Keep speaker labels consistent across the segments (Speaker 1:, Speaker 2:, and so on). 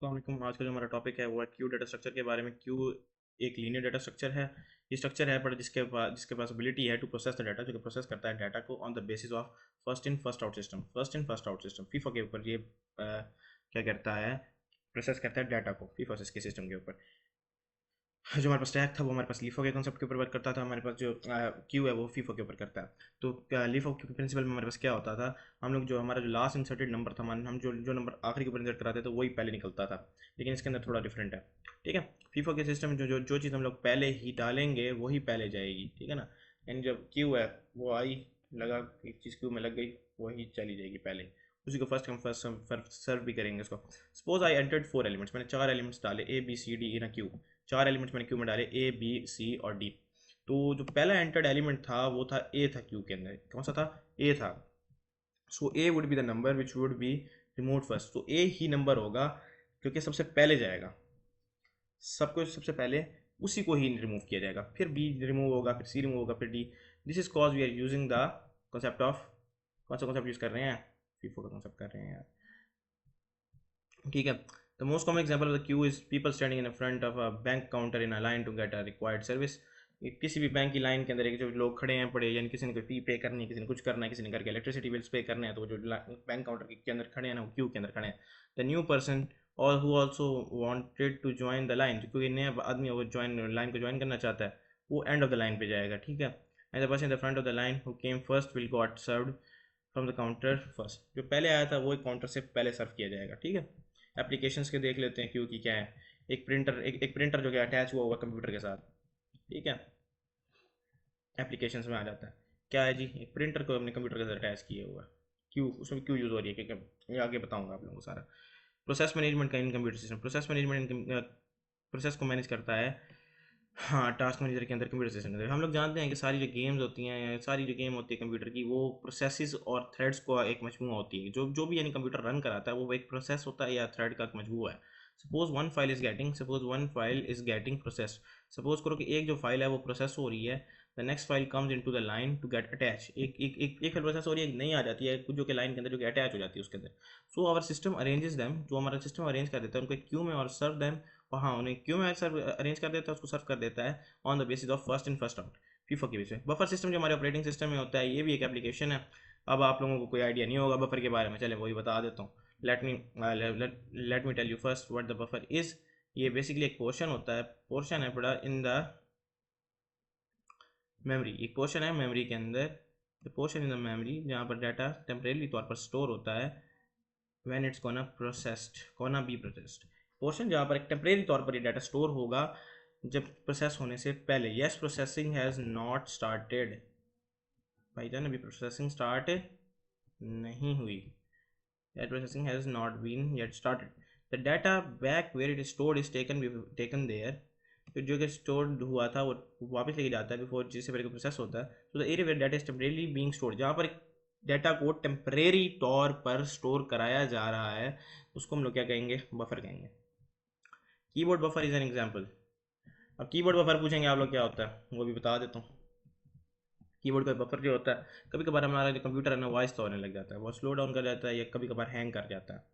Speaker 1: अस्सलाम। आज का जो हमारा टॉपिक है वो है क्यू डाटा स्ट्रक्चर के बारे में। क्यू एक लीनियर डाटा स्ट्रक्चर है। ये स्ट्रक्चर है पर जिसके पास एबिलिटी है टू प्रोसेस द डाटा, जो कि प्रोसेस करता है डाटा को on the basis of first in first out system. First in first out system FIFO के ऊपर ये क्या करता है, प्रोसेस करता है डाटा को फीफो के सिस्टम के ऊपर। जो हमारे पास स्टैक था वो हमारे पास लीफो के कॉन्सेप्ट के ऊपर वर्क करता था। हमारे पास जो क्यू है वो फीफो के ऊपर करता है। तो लीफो के प्रिंसिपल में हमारे पास क्या होता था, हम लोग जो हमारा जो लास्ट इंसर्टेड नंबर था, हम जो जो नंबर आखिरी के ऊपर इंसर्ट कराते थे वही पहले निकलता था, लेकिन इसके अंदर थोड़ा डिफरेंट है। ठीक है, फीफो के सिस्टम में जो चीज़ हम लोग पहले ही डालेंगे वही पहले जाएगी। ठीक है ना, यानी जब क्यू है वो आई लगा, एक चीज़ क्यू में लग गई, वही चली जाएगी पहले, उसी को फर्स्ट कम फर्स्ट सर्व भी करेंगे इसको। सपोज आई एंटर्ड 4 एलिमेंट्स, मैंने 4 एलिमेंट्स डाले A B C D in queue. 4 elements मैंने क्यू में डाले ए बी सी और डी। तो जो पहला एंटर्ड एलिमेंट था वो था ए, था क्यू के अंदर। कौन सा था? ए था। So A would be the number which would be remove first. तो ए ही नंबर होगा क्योंकि सबसे पहले जाएगा, सबको सबसे पहले उसी को ही रिमूव किया जाएगा, फिर बी रिमूव होगा, फिर सी रिमूव होगा, फिर डी। This is cause we are using the concept of, कौन सा कॉन्सेप्ट यूज कर रहे हैं? फीफो का कॉन्सेप्ट कर रहे हैं यार। ठीक है, the most common example of the queue is people standing in front of a bank counter in a line to get a required service. किसी भी बैंक की लाइन के अंदर एक जो लोग खड़े हैं पड़े, यानी किसी ने कोई फी पे करनी है, किसी ने कुछ करना है, किसी ने करके इलेक्ट्रिसिटी बिल्स पे करने हैं, तो वो जो बैंक काउंटर के अंदर खड़े हैं ना, वो क्यू के अंदर खड़े हैं। द न्यू पर्सन और who also wanted to join the line, क्योंकि नया आदमी वो ज्वाइन लाइन को ज्वाइन करना चाहता है, वो एंड ऑफ द लाइन पे जाएगा। ठीक है, and the person in the front of the line who came first will got served from the counter first. जो पहले आया था वो काउंटर से पहले सर्व किया जाएगा। ठीक है, एप्लीकेशंस के देख लेते हैं क्यों की क्या है। एक प्रिंटर जो कि अटैच हुआ होगा कंप्यूटर के साथ। ठीक है, एप्लीकेशंस में आ जाता है। क्या है जी? एक प्रिंटर को अपने कंप्यूटर के साथ अटैच किया हुआ है। क्यों उसमें क्यों यूज़ हो रही है, क्योंकि ये आगे बताऊंगा आप लोगों को सारा। प्रोसेस मैनेजमेंट का इन computer system, process management process को मैनेज करता है। हाँ, टास्क मैनेजर के अंदर कंप्यूटर सिस्टम के अंदर हम लोग जानते हैं कि सारी जो गेम्स होती हैं या सारी जो गेम होती है कंप्यूटर की, वो प्रोसेसेस और थ्रेड्स को एक मजमूआ होती है। जो जो भी यानी कंप्यूटर रन कराता है वो एक प्रोसेस होता है या थ्रेड का एक मजमूआ है। Suppose one file is getting process. Suppose करो कि एक जो फाइल है वो प्रोसेस हो रही है, the next file comes into the line to get attach. एक फाइल प्रोसेस हो रही है, एक नई आ जाती है कुछ जो कि लाइन के अंदर जो कि अटैच हो जाती है उसके अंदर। So our system arranges them, जो हमारा सिस्टम अरेंज कर देता है उनको क्यू में और सर्व देम। और हाँ, उन्हें क्यू में सर्व अरेंज कर देता है, उसको सर्व कर देता है on the basis of first in first out, FIFO के बेसिस पे। बफर सिस्टम जो हमारे ऑपरेटिंग सिस्टम में होता है, ये भी एक एप्लीकेशन है। अब आप लोगों को कोई आइडिया नहीं होगा बफर के बारे में, चले वही बता देता हूँ। Let me tell you first what the buffer is. ये बेसिकली एक पोर्शन होता है, पोर्शन है पड़ा इन द मेमोरी। एक पोर्शन है मेमोरी के अंदर, पोर्शन इन द मेमोरी जहाँ पर डाटा टेम्परेरी तौर पर स्टोर होता है when it's gonna processed, gonna be processed. Portion जहाँ पर एक टेम्परेरी तौर पर ये डाटा स्टोर होगा जब प्रोसेस होने से पहले। Yes, processing has not started. भाईजान अभी प्रोसेसिंग स्टार्ट नहीं हुई। That processing has not been yet started. The data back where it is stored is taken there. तो जो कि स्टोर हुआ था वो वापस लेके जाता है बिफोर, जिससे पहले प्रोसेस होता है। तो the area where data is temporarily being stored, जहाँ पर डाटा को टेम्परेरी तौर पर स्टोर कराया जा रहा है, उसको हम लोग क्या कहेंगे? बफर कहेंगे। Keyboard buffer is an example. अब कीबोर्ड बफर पूछेंगे आप लोग क्या होता है, वो भी बता देता हूँ। कीबोर्ड का बफर जो होता है, कभी कभार हमारा जो कंप्यूटर है ना वॉइस तो होने लग जाता है, वो स्लो डाउन कर जाता है या कभी कभार हैंग कर जाता है।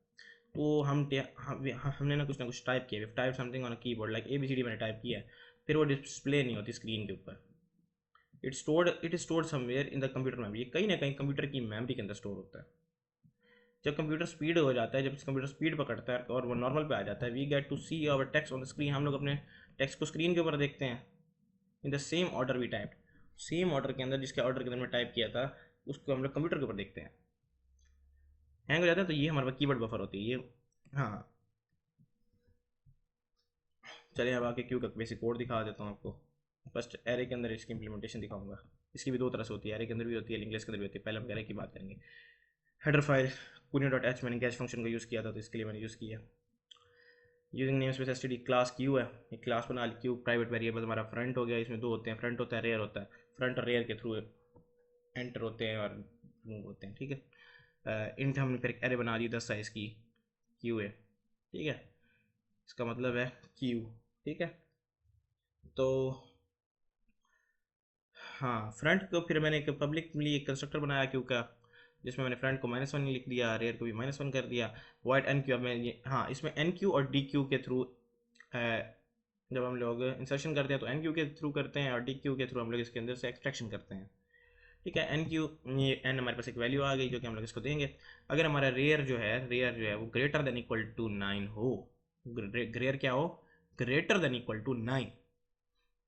Speaker 1: तो हमने ना कुछ टाइप किया, type something on a keyboard like ABCD मैंने टाइप किया है, फिर वो डिस्प्ले नहीं होती स्क्रीन के ऊपर। It stored somewhere in the computer memory. कहीं ना कहीं कंप्यूटर की मेमोरी के अंदर स्टोर होता है। जब कंप्यूटर स्पीड हो जाता है, जब कंप्यूटर स्पीड पकड़ता है और वो नॉर्मल पे आ जाता है, we get to see our text on the screen. हम लोग अपने टेक्स्ट को स्क्रीन के ऊपर देखते हैं in the same order we type. Same order के अंदर, जिसके ऑर्डर के अंदर मैं टाइप किया था, उसको हम लोग कंप्यूटर के ऊपर देखते हैं। हैंग हो जाता है, तो ये हमारे पास कीबोर्ड बफर होती है ये। हाँ, चलिए अब आके क्यू का बेसिक कोड दिखा देता हूँ आपको। फर्स्ट एरे के अंदर इसकी इंप्लीमेंटेशन दिखाऊंगा। इसकी भी दो तरह से होती है, एरे के अंदर भी होती है, इंग्लिश के अंदर भी होती है। पहले हम एरे की बात करेंगे। हेडर फाइल कुनियो.h, मैंने कैच फंक्शन का यूज़ किया था तो इसके लिए मैंने यूज़ किया। Using name space STD class Q है, एक क्लास बना ली। क्यू प्राइवेट वेरिएबल हमारा फ्रंट हो गया, इसमें दो होते हैं, फ्रंट होता है, रेयर होता है। फ्रंट और रेयर के थ्रू एंटर होते हैं और मूव होते हैं। ठीक है, इंट हमने फिर एक एरे बना दी 10 साइज़ की, क्यू है। ठीक है, इसका मतलब है क्यू। ठीक है, तो हाँ, फ्रंट को फिर मैंने एक पब्लिकली एक कंस्ट्रक्टर बनाया क्यू का, जिसमें मैंने फ्रंट को -1 लिख दिया, रेयर को भी -1 कर दिया। वाइड एन क्यू, अब मैं ये, हाँ इसमें एन क्यू और डी क्यू के थ्रू जब हम लोग इंसर्शन करते हैं तो एन क्यू के थ्रू करते हैं और डी क्यू के थ्रू हम लोग इसके अंदर से एक्सट्रैक्शन करते हैं। ठीक है, एन क्यू, ये एन हमारे पास एक वैल्यू आ गई जो कि हम लोग इसको देंगे। अगर हमारा रेयर जो है वो ग्रेटर देन इक्वल टू 9 हो, रेयर क्या हो, greater than equal to 9,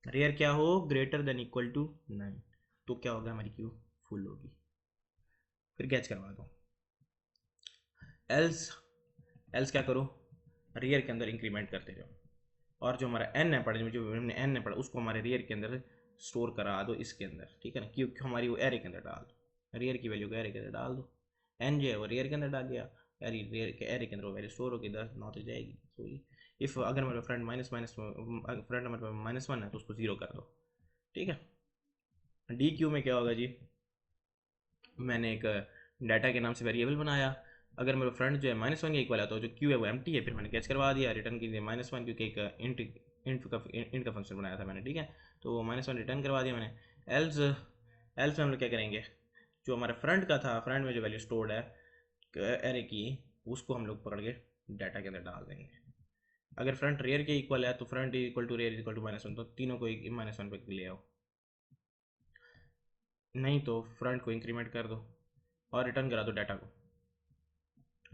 Speaker 1: rear क्या हो, ग्रेटर देन इक्वल टू 9, तो क्या होगा, हमारी क्यू फुल होगी। फिर कैच करवा दो। एल्स एल्स क्या करो, रेयर के अंदर इंक्रीमेंट करते जाओ, और जो हमारा एन है पढ़ा, जो हमने एन है पढ़ा, उसको हमारे रेयर के अंदर स्टोर करा दो इसके अंदर। ठीक है ना, क्यों हमारी वो एरे के अंदर डाल दो, रेयर की वैल्यू को एरे के अंदर डाल दो। एन जो है वो रेयर के अंदर डाल दिया, रेयर के एरे के अंदर वो वैल्यू स्टोर होगी, 10 9 तक जाएगी। तो इफ़ अगर हमारे फ्रेंड फ्रेंड हमारे पास -1 है तो उसको 0 कर दो। ठीक है, डी क्यू में क्या होगा जी, मैंने एक डाटा के नाम से वेरिएबल बनाया। अगर मेरा फ्रंट जो है -1 के इक्वल है तो जो क्यू है वो एम्प्टी है, फिर मैंने कैच करवा दिया, रिटर्न के लिए -1, क्योंकि एक इंट का फंक्शन बनाया था मैंने। ठीक है, तो वो -1 रिटर्न करवा दिया मैंने। एल्स एल्स में हम लोग क्या करेंगे, जो हमारे फ्रंट का था, फ्रंट में जो वैल्यू स्टोर्ड है एरे की, उसको हम लोग पकड़ के डाटा के अंदर डाल देंगे। अगर फ्रंट रेयर के इक्वल है तो front equal to rear equal to -1, तो तीनों को -1 पे ले आओ, नहीं तो फ्रंट को इंक्रीमेंट कर दो और रिटर्न करा दो डाटा को।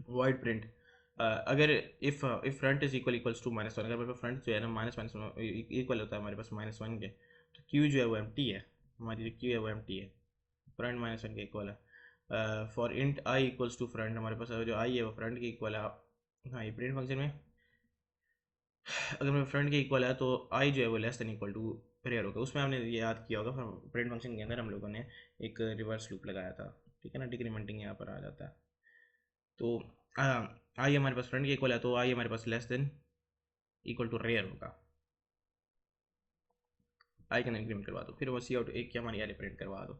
Speaker 1: वॉइड प्रिंट, अगर if front is equals to -1, अगर मेरे पास फ्रंट जो है ना माइनस इक्वल होता है हमारे पास -1 के, तो क्यू जो है वो एम्प्टी है, हमारी जो क्यू है वो एम्प्टी है, फ्रंट -1 के इक्वल है। For int i equals to front, हमारे पास जो आई है वो फ्रंट के इक्वल है। हाँ, ये प्रिंट फंक्शन में अगर मेरे फ्रंट के इक्वल है तो आई जो है वो less than equal to rear होगा। उसमें हमने ये याद किया होगा, प्रिंट फंक्शन के अंदर हम लोगों ने एक रिवर्स लूप लगाया था। ठीक है ना, डिक्रीमेंटिंग यहाँ पर आ जाता है। तो आई हमारे पास फ्रंट के इक्वल है तो आई हमारे पास less than equal to rear होगा, आई का इंक्रीमेंट करवा दो, फिर वो सी आउट एक क्या हमारी एरे प्रिंट करवा दो।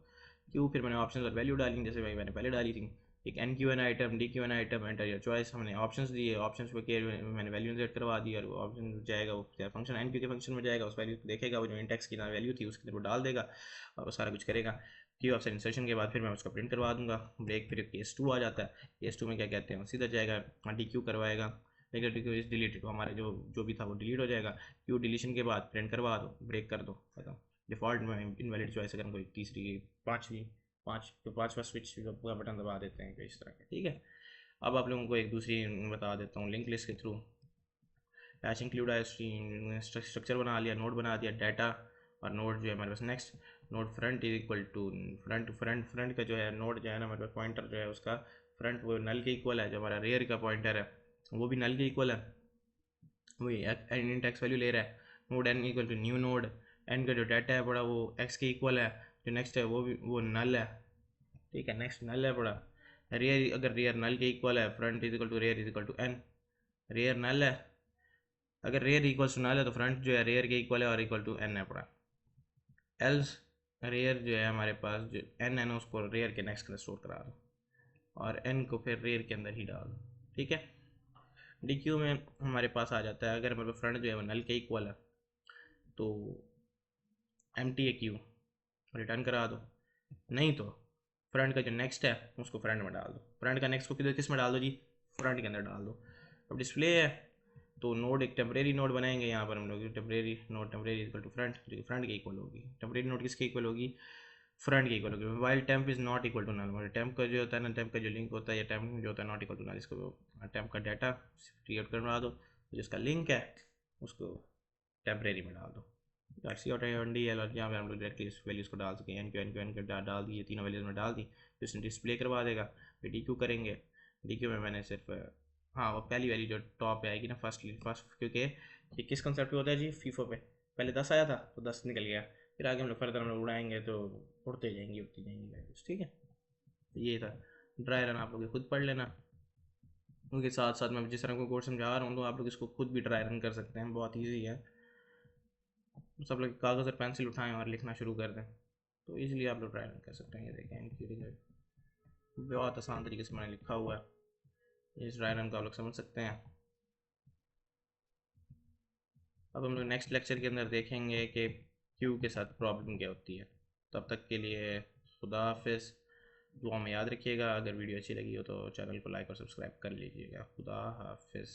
Speaker 1: क्यों, फिर मैंने ऑप्शन और वैल्यू डाली जैसे भाई मैंने पहले डाली थी, एक enqueue an item, dequeue an item, enter your choice, हमने ऑप्शंस दिए, ऑप्शंस पे के मैंने वैल्यू सेट करवा दी, और वो ऑप्शन जाएगा वो फंक्शन एन क्यू के फंक्शन में जाएगा, उस वैल्यू को देखेगा, वो जो इंडेक्स की ना वैल्यू थी उसके अंदर वो डाल देगा और वो सारा कुछ करेगा। क्यू ऑप्शन इंसर्शन के बाद फिर मैं उसका प्रिंट करवा दूंगा। ब्रेक, फिर केस 2 आ जाता है, केस 2 में क्या कहते हैं, सीधा जाएगा डी क्यू करवाएगा, लेकिन डी क्यू इज डिलीटेड, हमारा जो भी था वो डिलीट हो जाएगा। क्यू डिलीशन के बाद प्रिंट करवा दो, ब्रेक कर दो, खत्म। डिफ़ॉल्ट में इनवैलिड चॉइस, अगर हम कोई तीसरी पाँचवीं पाँचवा स्विच का बटन दबा देते हैं इस तरह के। ठीक है, अब आप लोगों को एक दूसरी बता देता हूँ लिंक लिस्ट के थ्रू। हैश इंक्लूड स्ट्रक्चर बना लिया, नोड बना दिया, डाटा और नोड जो है हमारे पास next node front is equal to front का जो है नोड जो है ना हमारे पास पॉइंटर जो है उसका फ्रंट वो नल के इक्वल है, जो हमारा रेयर का पॉइंटर है वो भी नल के इक्वल है, वही इंट एक्स वैल्यू ले रहा है। Node N equal to new node, N का जो डाटा है बड़ा वो एक्स के इक्वल है, जो नेक्स्ट है वो भी वो नल है। ठीक है, नेक्स्ट नल है बड़ा, रेयर अगर रेयर नल के इक्वल है, front is equal to rear is equal to N, rear null है, अगर रेयर इक्वल्स टू नल है तो फ्रंट जो है रेयर के इक्वल है और इक्वल टू एन है पड़ा। एल्स रेयर जो है हमारे पास जो एन है ना उसको रेयर के नेक्स्ट के स्टोर करा दो और एन को फिर रेयर के अंदर ही डाल दो। ठीक है, डी क्यू में हमारे पास आ जाता है, अगर हमारे फ्रंट जो है वो नल के इक्वल है तो empty a queue return करा दो, नहीं तो फ्रंट का जो नेक्स्ट है उसको फ्रंट में डाल दो। फ्रंट का नेक्स्ट को किधर किस में डाल दो जी, फ्रंट के अंदर डाल दो। अब डिस्प्ले है तो नोड एक टेम्परेरी नोड बनाएंगे यहाँ पर हम लोग, temporary node temporary equal to front, जो कि फ्रंट के इक्वल होगी। टेम्परेरी नोड किसके इक्वल होगी, फ्रंट के इक्वल होगी। While temp is not equal to null, temp का जो होता है ना, टेम्प का जो लिंक होता है या टेम्प जो होता है नॉट इक्वल टू नल, इसको टेम्प का डाटा क्रिएट करवा दो, जिसका लिंक है उसको टेम्परेरी में डाल दो। सी और डी एल, और यहाँ पे हम लोग डायरेक्टली इस वैल्यूज़ को डाल सकें, एन के डाल दी, ये तीनों वैल्यूज़ में डाल दी, तो इसने डिस्प्ले करवा देगा। फिर डी क्यू करेंगे, डी क्यू में मैंने सिर्फ हाँ वो पहली वैल्यू जो टॉप पे आएगी ना फर्स्ट, क्योंकि ये किस कंसेप्ट पे होता है जी, फीफो पे पहले 10 आया था तो 10 निकल गया, फिर आगे हम लोग फर्दर हम लोग उड़ाएंगे तो उड़ती जाएंगी वैल्यूज़। ठीक है, तो ये था ड्राई रन, आप लोग खुद पढ़ लेना, उनके साथ साथ मैं जिस तरह को कोर्स समझा रहा हूँ तो आप लोग इसको खुद भी ड्राई रन कर सकते हैं, बहुत ईजी है। सब लोग कागज़ और पेंसिल उठाएं और लिखना शुरू कर दें तो इजीली आप लोग ड्राई रन कर सकते हैं। ये देखें इनकी रिजल्ट बहुत आसान तरीके से मैंने लिखा हुआ है, इस ड्राई रन को आप लोग समझ सकते हैं। अब हम लोग नेक्स्ट लेक्चर के अंदर देखेंगे कि क्यू के साथ प्रॉब्लम क्या होती है। तब तक के लिए खुदा हाफिज़, दुआ में याद रखिएगा। अगर वीडियो अच्छी लगी हो तो चैनल को लाइक और सब्सक्राइब कर लीजिएगा। खुदा हाफिज़।